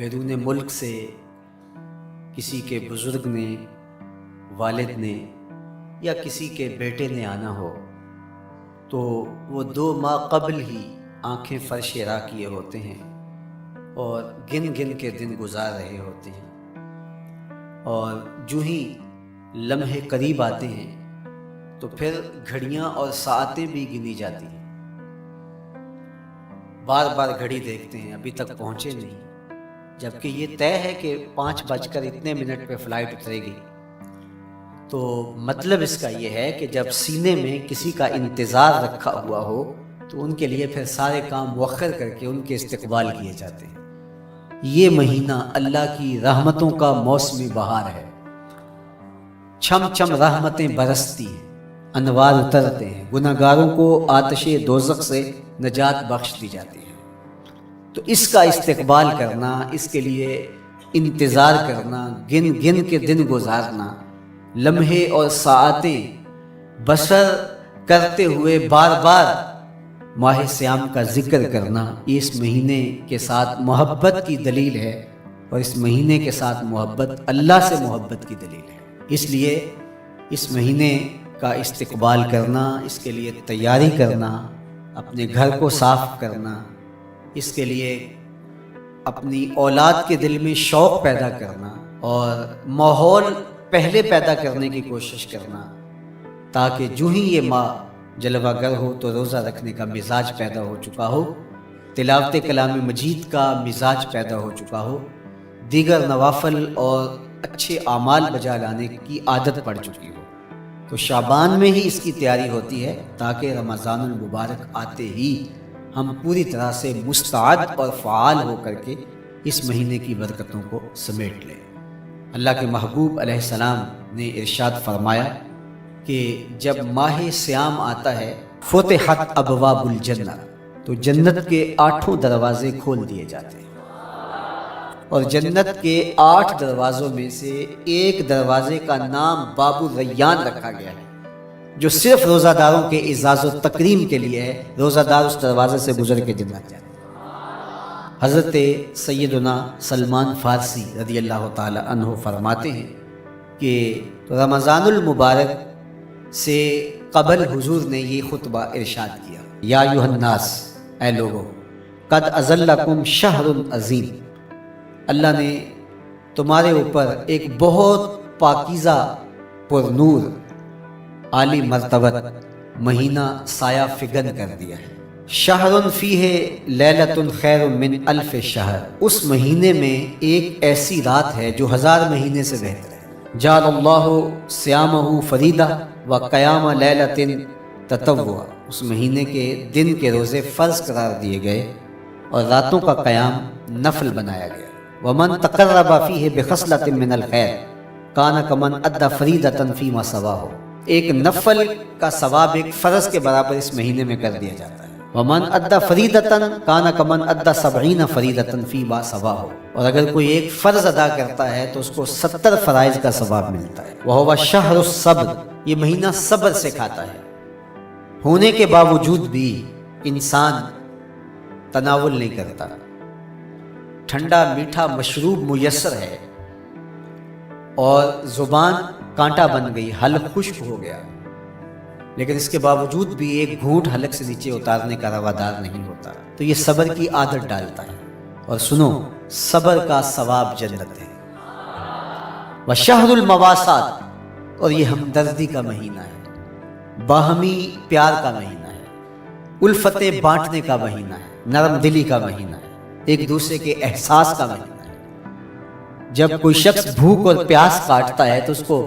بیرون ملک سے کسی کے بزرگ نے، والد نے یا کسی کے بیٹے نے آنا ہو تو وہ 2 ماہ قبل ہی آنکھیں فرش راہ کیے ہوتے ہیں اور گن گن کے دن گزار رہے ہوتے ہیں، اور جو ہی لمحے قریب آتے ہیں تو پھر گھڑیاں اور ساعتیں بھی گنی جاتی ہیں۔ بار بار گھڑی دیکھتے ہیں، ابھی تک پہنچے نہیں، جبکہ یہ طے ہے کہ 5:02 پہ فلائٹ اترے گی۔ تو مطلب اس کا یہ ہے کہ جب سینے میں کسی کا انتظار رکھا ہوا ہو تو ان کے لیے پھر سارے کام مؤخر کر کے ان کے استقبال کیے جاتے ہیں۔ یہ مہینہ اللہ کی رحمتوں کا موسمی بہار ہے، چھم چھم رحمتیں برستی ہیں، انوار اترتے ہیں، گناہگاروں کو آتش دوزخ سے نجات بخش دی جاتی ہے۔ تو اس کا استقبال کرنا، اس کے لیے انتظار کرنا، گن گن کے دن گزارنا، لمحے اور ساعتیں بسر کرتے ہوئے بار بار ماہ سیام کا ذکر کرنا، یہ اس مہینے کے ساتھ محبت کی دلیل ہے، اور اس مہینے کے ساتھ محبت اللہ سے محبت کی دلیل ہے۔ اس لیے اس مہینے کا استقبال کرنا، اس کے لیے تیاری کرنا، اپنے گھر کو صاف کرنا، اس کے لیے اپنی اولاد کے دل میں شوق پیدا کرنا اور ماحول پہلے پیدا کرنے کی کوشش کرنا، تاکہ جو ہی یہ ماہ جلوہ گر ہو تو روزہ رکھنے کا مزاج پیدا ہو چکا ہو، تلاوت کلام مجید کا مزاج پیدا ہو چکا ہو، دیگر نوافل اور اچھے اعمال بجا لانے کی عادت پڑ چکی ہو۔ تو شعبان میں ہی اس کی تیاری ہوتی ہے تاکہ رمضان المبارک آتے ہی ہم پوری طرح سے مستعد اور فعال ہو کر کے اس مہینے کی برکتوں کو سمیٹ لیں۔ اللہ کے محبوب علیہ السلام نے ارشاد فرمایا کہ جب ماہ سیام آتا ہے فتحت ابواب الجنہ، تو جنت کے 8 دروازے کھول دیے جاتے ہیں، اور جنت کے 8 دروازوں میں سے ایک دروازے کا نام باب الریان رکھا گیا ہے، جو صرف روزہ داروں کے اعزاز و تکریم کے لیے ہے۔ روزہ دار اس دروازے سے گزر کے جنت جاتے ہیں۔ حضرت سیدنا سلمان فارسی رضی اللہ تعالی عنہ فرماتے ہیں کہ رمضان المبارک سے قبل حضور نے یہ خطبہ ارشاد کیا، یا ایھا الناس، اے لوگو، قد اظلکم شہر عظیم، اللہ نے تمہارے اوپر ایک بہت پاکیزہ پر نور عالی مرتبت مہینہ سایہ فگن کر دیا ہے۔ شہر فیہ لیلۃ خیر من الف شہر، اس مہینے میں ایک ایسی رات ہے جو 1000 مہینے سے بہتر ہے۔ جعل اللہ صیامہ فریدہ و قیام لیلۃ تطوع، اس مہینے کے دن کے روزے فرض قرار دیے گئے اور راتوں کا قیام نفل بنایا گیا۔ ومن تقرب فیہ بخصلۃ من الخیر کان کمن ادى فریدۃ فیما سواہ، ایک نفل کا ثواب ایک فرض کے برابر اس مہینے میں کر دیا جاتا ہے۔ ومن ادى فریدۃ کان کمن ادى 70 فریدۃ فیما سواہ، اور اگر کوئی ایک فرض ادا کرتا ہے تو اس کو 70 فرائض کا ثواب ملتا ہے۔ وہو شہر الصبر، یہ مہینہ صبر سے کھاتا ہے، ہونے کے باوجود بھی انسان تناول نہیں کرتا۔ ٹھنڈا میٹھا مشروب میسر ہے اور زبان کانٹا بن گئی، حلق خشک ہو گیا، لیکن اس کے باوجود بھی ایک گھونٹ حلق سے نیچے اتارنے کا روادار نہیں ہوتا، تو یہ صبر کی عادت ڈالتا ہے۔ اور سنو، صبر کا ثواب جنت ہے۔ وشہر المواسات، اور یہ ہمدردی کا مہینہ ہے، باہمی پیار کا مہینہ ہے، الفتیں بانٹنے کا مہینہ ہے، نرم دلی کا مہینہ ہے، ایک دوسرے کے احساس کا مہینہ ہے۔ جب کوئی شخص بھوک اور پیاس کاٹتا ہے تو اس کو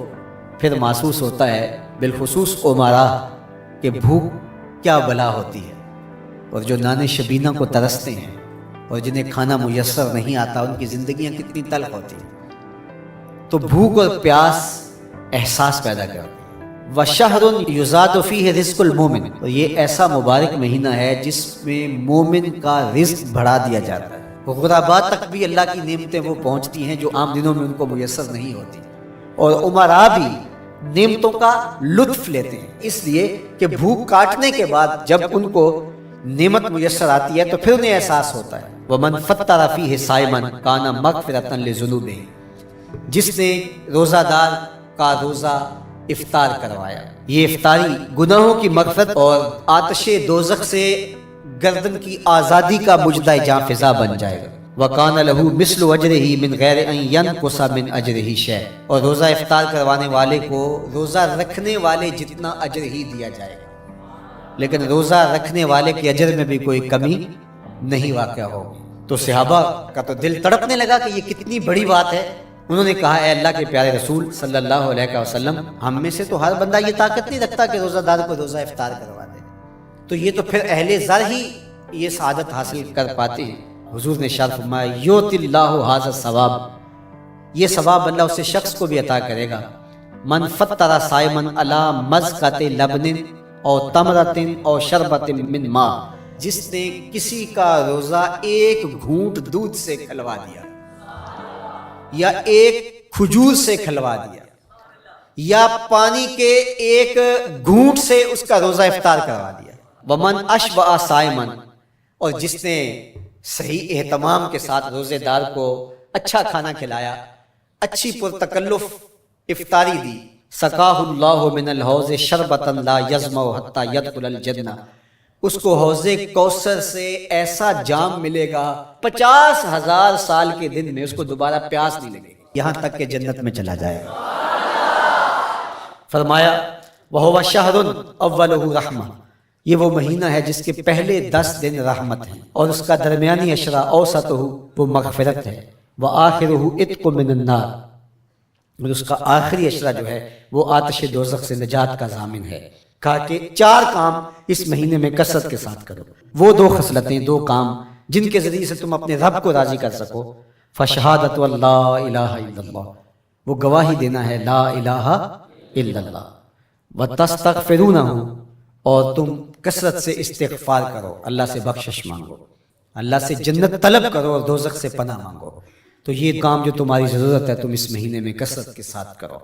پھر محسوس ہوتا ہے، بالخصوص امراء، کہ بھوک کیا بلا ہوتی ہے، اور جو نان شبینہ کو ترستے ہیں اور جنہیں کھانا میسر نہیں آتا، ان کی زندگیاں کتنی تلخ ہوتی ہیں۔ تو بھوک اور پیاس احساس پیدا کرتی ہے۔ وَشَهْرٌ يُزَادُ فِيهِ رِزْقُ الْمُؤْمِنِ، اور یہ ایسا مبارک مہینہ ہے جس میں مومن کا رزق بڑھا دیا جاتا ہے۔ غرباء تک بھی اللہ کی نعمتیں وہ پہنچتی ہیں جو عام دنوں میں ان کو میسر نہیں ہوتی، اور امراء بھی نعمتوں کا لطف لیتے ہیں، اس لیے کہ بھوک کاٹنے کے بعد جب ان کو نعمت میسر آتی ہے تو پھر انہیں احساس ہوتا ہے. وَمَنْ فَطَّرَ فِيهِ صَائِمًا كَانَ مَغْفِرَةً لِذُنُوبِهِ، جس نے روزہ دار کا روزہ افطار کروایا، یہ افطاری گناہوں کی مغفرت اور آتش دوزخ سے گردن کی آزادی کا مجدہ جاں فضا بن جائے گا. وَقَانَ لَهُ مِثْلُ أَجْرِهِ مِنْ غَيْرِ أَنْ يَنْقُصَ مِنْ أَجْرِهِ شَيْءٌ، اور روزہ افطار کروانے والے کو روزہ رکھنے والے جتنا اجر ہی دیا جائے گا، لیکن روزہ رکھنے والے کے اجر میں بھی کوئی کمی نہیں واقع ہوگی. تو صحابہ کا تو دل تڑپنے لگا کہ یہ کتنی بڑی بات ہے. انہوں نے کہا اے اللہ کے پیارے رسول صلی اللہ علیہ وسلم، ہم میں سے تو ہر بندہ یہ طاقت نہیں رکھتا کہ روزہ دار کو روزہ افطار کروا دے، تو یہ تو پھر اہل زر ہی یہ سعادت حاصل کر پاتے ہیں. حضور نے ارشاد فرمایا یؤتی اللہ ھذا الثواب، یہ ثواب اللہ اسے شخص کو بھی عطا کرے گا. من فطر صائما علی مزقۃ لبن او تمرۃ او شربۃ من ماء، جس نے کسی کا روزہ ایک گھونٹ دودھ سے کھلوا دیا، یا ایک کھجور سے کھلوا دیا، یا پانی کے ایک گھونٹ سے اس کا روزہ افطار کروا دیا. ومن اشبع صائما، اور جس نے صحیح اہتمام کے ساتھ روزے دار کو اچھا کھانا کھلایا، اچھی پرتکلف افطاری دی، سقاہ اللہ من الحوض شربتا لا یظمأ حتی یدخل الجنہ، اس کو حوض کوثر سے ایسا جام ملے گا 50,000 سال کے دن میں اس کو دوبارہ پیاس نہیں لگے گی، یہاں تک کہ جنت میں چلا جائے گا. فرمایا وَهُوَ شَهْرٌ أَوَّلُهُ رَحْمَةٌ، یہ وہ مہینہ ہے جس کے پہلے 10 دن رحمت ہیں، اور اس کا درمیانی عشرہ اوسطہ وہ مغفرت ہے، وآخرہ عتق من النار، اور اس کا آخری عشرہ جو ہے وہ آتش دوزخ سے نجات کا ضامن ہے. کہا کہ 4 کام اس مہینے میں کثرت کے ساتھ کرو، وہ 2 خصلتیں، 2 کام جن کے ذریعے سے تم اپنے رب کو راضی کر سکو. فشہادت اللہ الہ الا اللہ، وہ گواہی دینا ہے لا الہ الا اللہ. وتستغفرونہ، اور تم کثرت سے استغفار کرو، اللہ سے بخشش مانگو، اللہ سے جنت طلب کرو اور دوزخ سے پناہ مانگو. تو یہ کام جو تمہاری ضرورت ہے تم اس مہینے میں کثرت کے ساتھ کرو.